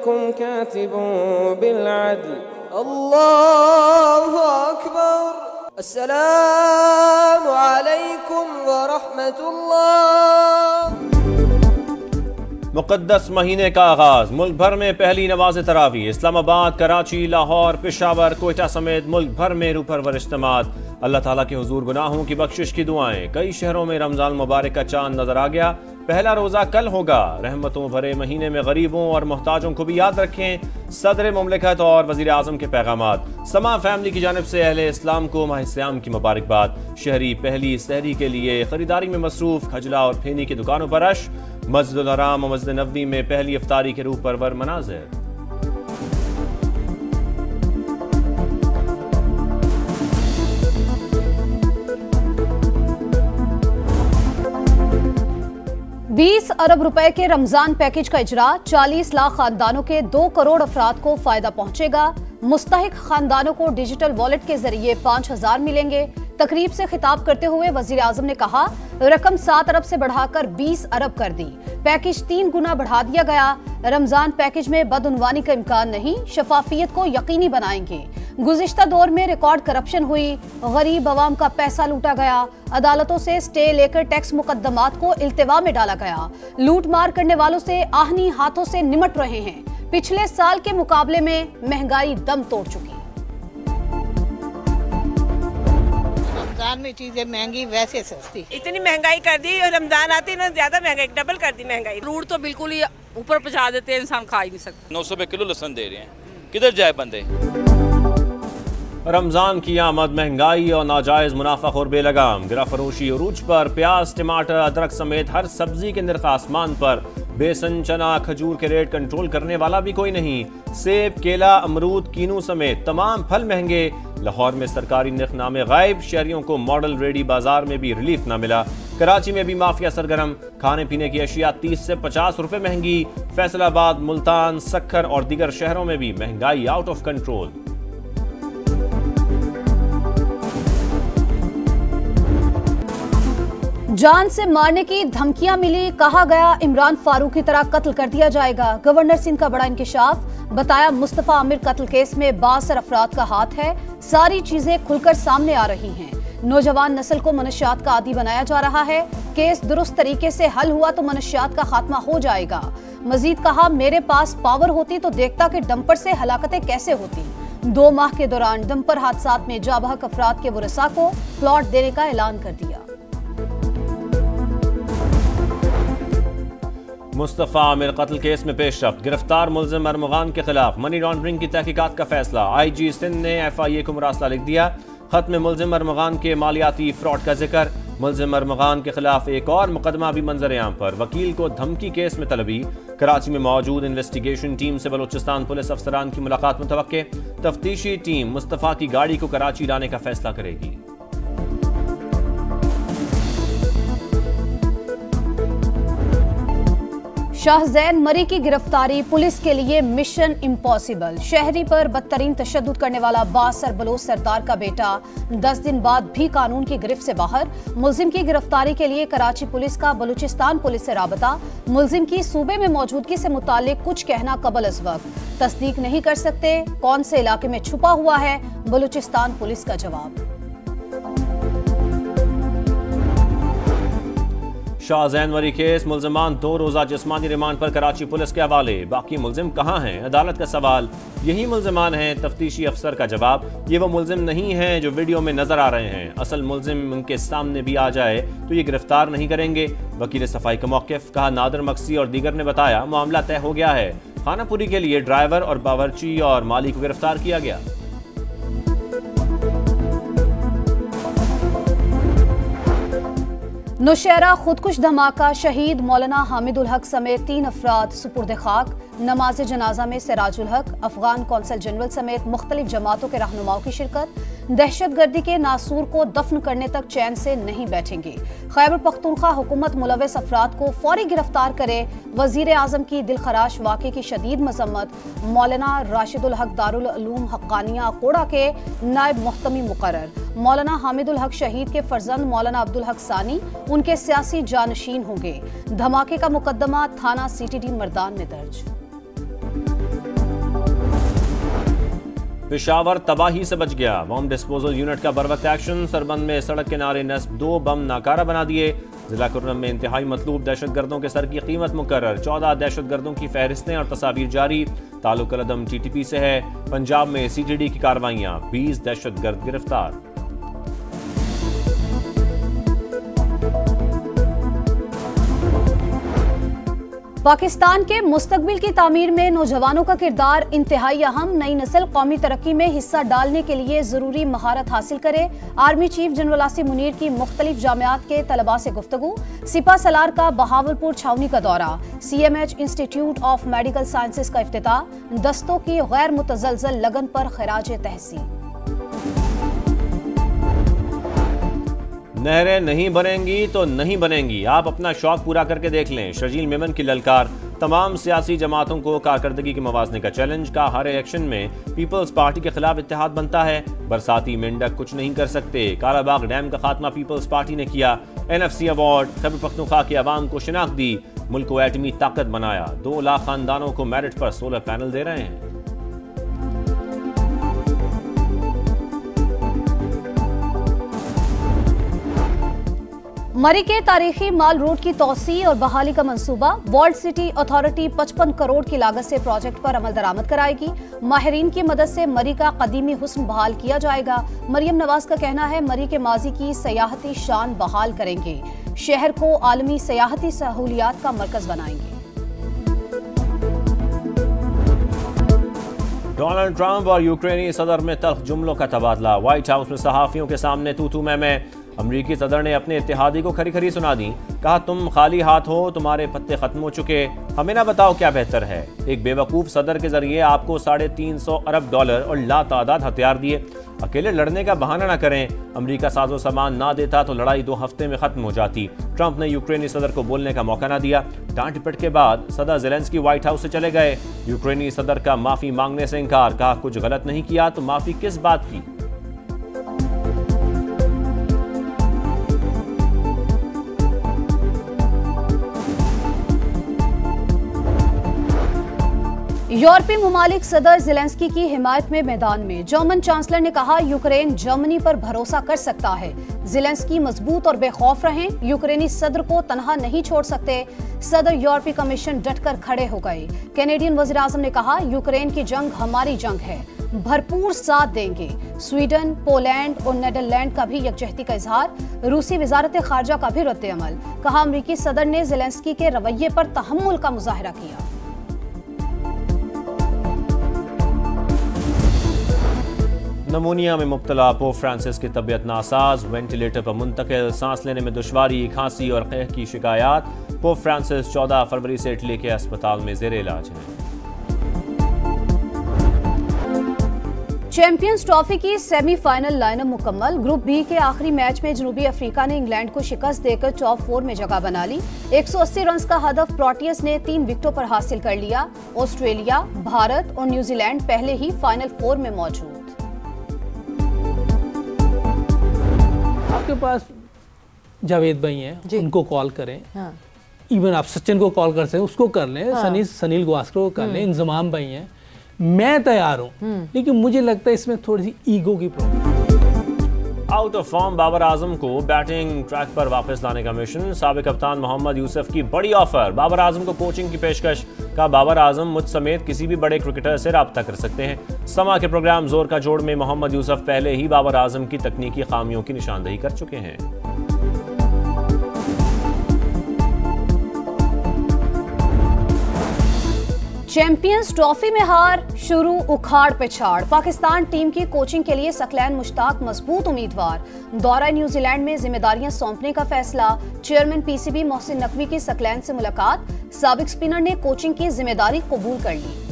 अलैकुम कातिबुन बिल अदल। अल्लाहु अकबर। अस्सलामु अलैकुम व रहमतुल्लाह। मुक़द्दस महीने का आगाज, मुल्क भर में पहली नमाज तरावी। इस्लामाबाद, कराची, लाहौर, पेशावर, कोयटा समेत मुल्क भर में रूह परवर इज्तिमात। अल्लाह ताला के हुजूर गुनाहों की बख्शिश की दुआएं। कई शहरों में रमजान मुबारक का चांद नजर आ गया। पहला रोजा कल होगा। रहमतों भरे महीने में गरीबों और मोहताजों को भी याद रखें। सदर मुमलिकत और वजीर आजम के पैगामात। समा फैमिली की जानिब से अहले इस्लाम को माह सियाम की मुबारकबाद। शहरी पहली सहरी के लिए खरीदारी में मसरूफ। खजला और फेनी की दुकानों पर रश। मस्जिद हराम और मस्जिद नबवी में पहली इफ्तारी के रूह परवर मनाज़िर। 20 अरब रुपए के रमजान पैकेज का इजरा। 40 लाख खानदानों के 2 करोड़ अफराद को फायदा पहुंचेगा। मुस्तहिक खानदानों को डिजिटल वॉलेट के जरिए 5000 मिलेंगे। तकरीब से खिताब करते हुए वजीर आजम ने कहा, रकम 7 अरब से बढ़ाकर 20 अरब कर दी। पैकेज 3 गुना बढ़ा दिया गया। रमजान पैकेज में बदउनवानी का इम्कान नहीं, शफाफियत को यकीनी बनाएंगे। गुज़िश्ता दौर में रिकॉर्ड करप्शन हुई, गरीब अवाम का पैसा लूटा गया। अदालतों से स्टे लेकर टैक्स मुकद्दमात को इल्तिवा में डाला गया। लूट मार करने वालों से आहनी हाथों से निमट रहे हैं। पिछले साल के मुकाबले में महंगाई दम तोड़ चुकी। रमजान में चीजें महंगी, वैसे सस्ती। इतनी महंगाई कर दी और रमजान आती ना ज्यादा महंगाई, डबल कर दी महंगाई। फ्रूट तो बिल्कुल ही ऊपर पहुंचा देते हैं, इंसान खा ही नहीं सकता। 900 रुपए किलो लहसुन दे रहे हैं, किधर जाए बंदे। रमजान की आमद, महंगाई और नाजायज मुनाफाखोर बेलगाम। गिरा फरोशी उरूज पर। प्याज, टमाटर, अदरक समेत हर सब्जी के निर्ख आसमान पर। बेसन, चना, खजूर के रेट कंट्रोल करने वाला भी कोई नहीं। सेब, केला, अमरूद, कीनू समेत तमाम फल महंगे। लाहौर में सरकारी निर्खनामे गायब। शहरियों को मॉडल रेडी बाजार में भी रिलीफ न मिला। कराची में भी माफिया सरगर्म। खाने पीने की अशिया 30 से 50 रुपए महंगी। फैसलाबाद, मुल्तान, सक्खर और दीगर शहरों में भी महंगाई आउट ऑफ कंट्रोल। जान से मारने की धमकियां मिली। कहा गया इमरान फारूक की तरह कत्ल कर दिया जाएगा। गवर्नर सिंध का बड़ा इंकिशाफ। बताया मुस्तफा आमिर कत्ल केस में 62 अफराद का हाथ है। सारी चीजें खुलकर सामने आ रही हैं। नौजवान नस्ल को मनशियात का आदी बनाया जा रहा है। केस दुरुस्त तरीके से हल हुआ तो मनशियात का खात्मा हो जाएगा। मजीद कहा, मेरे पास पावर होती तो देखता कि डंपर से हलाकतें कैसे होती। 2 माह के दौरान डंपर हादसात में जाबहक अफराद के वरसा को प्लॉट देने का ऐलान कर दिया। मुस्तफा आमिर कत्ल केस में पेशरफ्त। गिरफ्तार मुल्जिम अरमगान के खिलाफ मनी लॉन्ड्रिंग की तहकीकात का फैसला। IG सिंध ने FIA को मुरासला लिख दिया। खत में मुल्जिम अरमगान के मालियाती फ्रॉड का जिक्र। मुल्जिम अरमगान के खिलाफ एक और मुकदमा भी मंजर आम पर। वकील को धमकी केस में तलबी। कराची में मौजूद इन्वेस्टिगेशन टीम से बलूचिस्तान पुलिस अफसरान की मुलाकात मुतवक्के। तफ्तीशी टीम मुस्तफा की गाड़ी को कराची लाने का फैसला करेगी। शाहजैन मरी की गिरफ्तारी पुलिस के लिए मिशन इम्पॉसिबल। शहरी पर बदतरीन तशद्दुद करने वाला बासर बलोच सरदार का बेटा 10 दिन बाद भी कानून की गिरफ्त से बाहर। मुल्जिम की गिरफ्तारी के लिए कराची पुलिस का बलूचिस्तान पुलिस से राबता। मुल्जिम की सूबे में मौजूदगी से मुतालिक कुछ कहना कबल अज वक्त। तस्दीक नहीं कर सकते। कौन से इलाके में छुपा हुआ है, बलूचिस्तान पुलिस का जवाब। शाहजैन मरी केस, मुल्जिमान 2 रोजा जिस्मानी रिमांड पर कराची पुलिस के हवाले। बाकी मुल्जिम कहाँ हैं? अदालत का सवाल। यही मुल्जिमान हैं? तफ्तीशी अफसर का जवाब, ये वो मुल्जिम नहीं हैं जो वीडियो में नजर आ रहे हैं। असल मुल्जिम उनके सामने भी आ जाए तो ये गिरफ्तार नहीं करेंगे। वकील सफाई का मौक़िफ़। कहा, नादिर मक्सी और दीगर ने बताया मामला तय हो गया है। खानापुरी के लिए ड्राइवर और बावर्ची और माली को गिरफ्तार किया गया। नौशहरा खुदकुश धमाका। शहीद मौलाना हामिदुल हक समेत 3 अफराद सुपुर्द खाक। नमाज जनाजा में सिराजुल हक, अफगान कौंसल जनरल समेत मुख्तलिफ जमातों के रहनुमाओं की शिरकत। दहशतगर्दी के नासूर को दफन करने तक चैन से नहीं बैठेंगे। खैबर पख्तूनख्वा हुकूमत मुलव्वस अफराद को फौरी गिरफ्तार करे। वजीर आजम की दिलखराश वाक़े की शदीद मजम्मत। मौलाना राशिदुल हक दारुल उलूम हक्कानिया कोड़ा के नायब मुहतमी मुकर्रर। मौलाना हामिदुल हक शहीद के फर्जंद मौलाना अब्दुल हक सानी उनके सियासी जानशीन होंगे। धमाके का मुकदमा थाना CTD मर्दान में दर्ज। पेशावर तबाही से बच गया। बम डिस्पोजल यूनिट का बरवक्त एक्शन। सरबंद में सड़क किनारे नस्ब 2 बम नाकारा बना दिए। जिला कुर्नम में इंतहाई मतलूब दहशतगर्दों के सर की कीमत मुकर्रर। 14 दहशतगर्दों की फहरिस्तें और तस्वीर जारी। ताल्लुक अदम TTP से है। पंजाब में CTD की कार्रवाइयां। 20 दहशतगर्द गिरफ्तार। पाकिस्तान के मुस्तकबिल की तामीर में नौजवानों का किरदार इंतहाई अहम। नई नस्ल कौमी तरक्की में हिस्सा डालने के लिए जरूरी महारत हासिल करे। Army chief general Asim Munir की मुख्तलिफ जामियात के तलबा से गुफ्तगू। सिपा सलार का बहावलपुर छावनी का दौरा। CMH institute of medical sciences का इफ्तिताह। दस्तों की गैर मुतजलजल लगन पर खराज तहसीन। नहरें नहीं बनेंगी तो नहीं बनेंगी, आप अपना शौक पूरा करके देख लें। शर्जील मेमन की ललकार। तमाम सियासी जमातों को कारकर्दगी के मवाजने का चैलेंज। का हर इलेक्शन में पीपल्स पार्टी के खिलाफ इत्तेहाद बनता है। बरसाती मेंढक कुछ नहीं कर सकते। कालाबाग डैम का खात्मा पीपल्स पार्टी ने किया। NFC award. खैबर पख्तूनख्वा के अवाम को शिनाख्त दी। मुल्क को एटमी ताकत बनाया। 2 लाख खानदानों को मेरिट पर सोलर पैनल दे रहे हैं। मरी के तारीखी माल रोड की तोसी और बहाली का मंसूबा। वर्ल्ड सिटी अथॉरिटी 55 करोड़ की लागत से प्रोजेक्ट पर अमल दरामद कराएगी। माहिरीन की मदद से मरी का कदीमी हुस्न बहाल किया जाएगा। मरियम नवाज का कहना है मरी के माजी की सयाहती शान बहाल करेंगे। शहर को आलमी सयाहती सहूलियात का मरकज बनाएंगे। डोनाल्ड ट्रंप और यूक्रेनी सदर में तल्ख जुमलों का तबादला। व्हाइट हाउस में सहाफियों के सामने तू मैं। अमरीकी सदर ने अपने इत्तेहादी को खरी खरी सुना दी। कहा तुम खाली हाथ हो, तुम्हारे पत्ते खत्म हो चुके, हमें ना बताओ क्या बेहतर है। एक बेवकूफ़ सदर के जरिए आपको $350 अरब और लातादाद हथियार दिए। अकेले लड़ने का बहाना ना करें। अमरीका साजो सामान ना देता तो लड़ाई 2 हफ्ते में खत्म हो जाती। ट्रंप ने यूक्रेनी सदर को बोलने का मौका ना दिया। डांट टिपट के बाद सदर ज़ेलेंस्की व्हाइट हाउस से चले गए। यूक्रेनी सदर का माफ़ी मांगने से इनकार। कहा कुछ गलत नहीं किया तो माफ़ी किस बात की। यूरोपीय ममालिक सदर ज़ेलेंस्की की हिमायत में मैदान में। जर्मन चांसलर ने कहा यूक्रेन जर्मनी पर भरोसा कर सकता है। ज़ेलेंस्की मजबूत और बेखौफ रहें, यूक्रेनी सदर को तनहा नहीं छोड़ सकते। सदर यूरोपीय कमीशन डटकर खड़े हो गए। कैनेडियन वज़ीर आज़म ने कहा यूक्रेन की जंग हमारी जंग है, भरपूर साथ देंगे। स्वीडन, पोलैंड और नीदरलैंड का भी यकजहती का इजहार। रूसी वजारत खारजा का भी रद्द अमल। कहा अमरीकी सदर ने ज़ेलेंस्की के रवैये पर तहम्मुल का मुजाहरा किया। नमूनिया में मुब्तला पोप फ्रांसिस की तबीयत नासाज। वेंटिलेटर पर मुंतकिल। सांस लेने में दुश्वारी, खांसी और क़हक़ की शिकायत। पोप फ्रांसिस 14 फरवरी से इटली के अस्पताल में ज़ेर इलाज हैं। चैंपियंस ट्रॉफी की सेमीफाइनल लाइनअप मुकम्मल। ग्रुप बी के आखिरी मैच में जनूबी अफ्रीका ने इंग्लैंड को शिकस्त देकर टॉप 4 में जगह बना ली। 180 रन का हदफ प्रोटियस ने 3 विकेटों पर हासिल कर लिया। ऑस्ट्रेलिया, भारत और न्यूजीलैंड पहले ही फाइनल 4 में मौजूद। आपके पास जावेद भाई हैं, उनको कॉल करें। हाँ। इवन आप सचिन को कॉल कर सकते हैं, उसको कर लें। हाँ। सनील गावस्कर को कर लें। इंजमाम भाई हैं, मैं तैयार हूं। लेकिन मुझे लगता है इसमें थोड़ी सी ईगो की problem. Out of form Babar Azam को बैटिंग ट्रैक पर वापस लाने का मिशन। साबिक कप्तान मोहम्मद यूसुफ की बड़ी ऑफर। बाबर आजम को कोचिंग की पेशकश। का बाबर आजम मुझ समेत किसी भी बड़े क्रिकेटर से राब्ता कर सकते हैं। समा के प्रोग्राम जोर का जोड़ में मोहम्मद यूसुफ पहले ही बाबर आजम की तकनीकी खामियों की निशानदेही कर चुके हैं। चैंपियंस ट्रॉफी में हार, शुरू उखाड़ पिछाड़। पाकिस्तान टीम की कोचिंग के लिए सकलैन मुश्ताक मजबूत उम्मीदवार। दौरा न्यूजीलैंड में जिम्मेदारियां सौंपने का फैसला। चेयरमैन PCB मोहसिन नकवी की सकलैन से मुलाकात। साबिक स्पिनर ने कोचिंग की जिम्मेदारी कबूल कर ली।